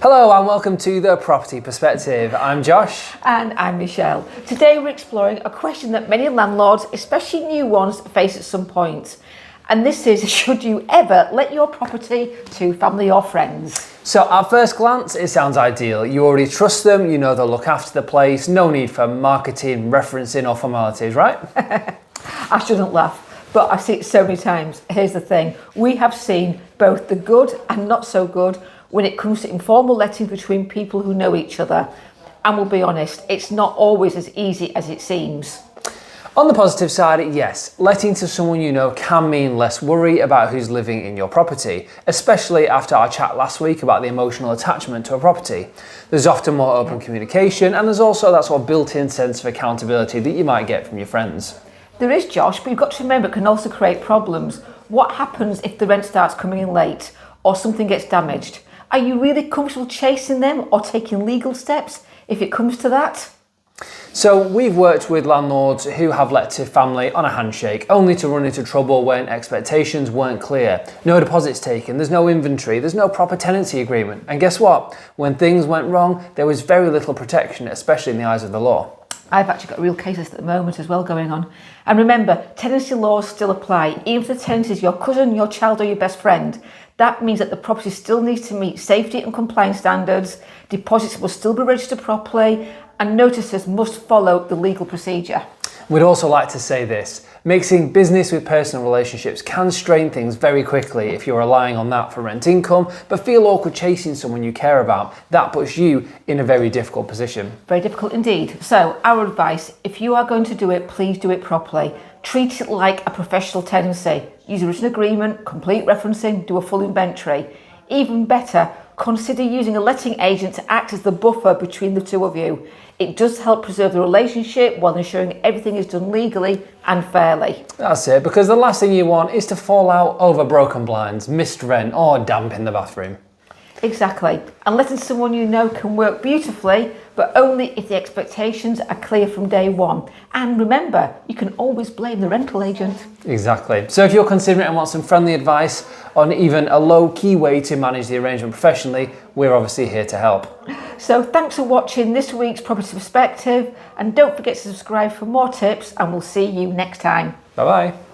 Hello and welcome to The Property Perspective. I'm Josh. And I'm Michelle. Today we're exploring a question that many landlords, especially new ones, face at some point. And this is, should you ever let your property to family or friends? So at first glance, it sounds ideal. You already trust them, you know they'll look after the place, no need for marketing, referencing or formalities, right? I shouldn't laugh, but I see it so many times. Here's the thing, we have seen both the good and not so good when it comes to informal lettings between people who know each other. And we'll be honest, it's not always as easy as it seems. On the positive side, yes, letting to someone you know can mean less worry about who's living in your property, especially after our chat last week about the emotional attachment to a property. There's often more open communication, and there's also that sort of built-in sense of accountability that you might get from your friends. There is, Josh, but you've got to remember it can also create problems. What happens if the rent starts coming in late or something gets damaged? Are you really comfortable chasing them or taking legal steps if it comes to that? So we've worked with landlords who have let to family on a handshake, only to run into trouble when expectations weren't clear. No deposits taken, there's no inventory, there's no proper tenancy agreement. And guess what? When things went wrong, there was very little protection, especially in the eyes of the law. I've actually got a real case list at the moment as well going on. And remember, tenancy laws still apply. Even if the tenant is your cousin, your child or your best friend, that means that the property still needs to meet safety and compliance standards, deposits will still be registered properly, and notices must follow the legal procedure. We'd also like to say this, mixing business with personal relationships can strain things very quickly if you're relying on that for rent income, but feel awkward chasing someone you care about. That puts you in a very difficult position. Very difficult indeed. So our advice, if you are going to do it, please do it properly. Treat it like a professional tenancy. Use a written agreement, complete referencing, do a full inventory. Even better, consider using a letting agent to act as the buffer between the two of you. It does help preserve the relationship while ensuring everything is done legally and fairly. That's it, because the last thing you want is to fall out over broken blinds, missed rent or damp in the bathroom. Exactly. And letting someone you know can work beautifully, but only if the expectations are clear from day one. And remember, you can always blame the rental agent. Exactly. So if you're considering and want some friendly advice on even a low-key way to manage the arrangement professionally, we're obviously here to help. So thanks for watching this week's Property Perspective, and don't forget to subscribe for more tips, and we'll see you next time. Bye-bye.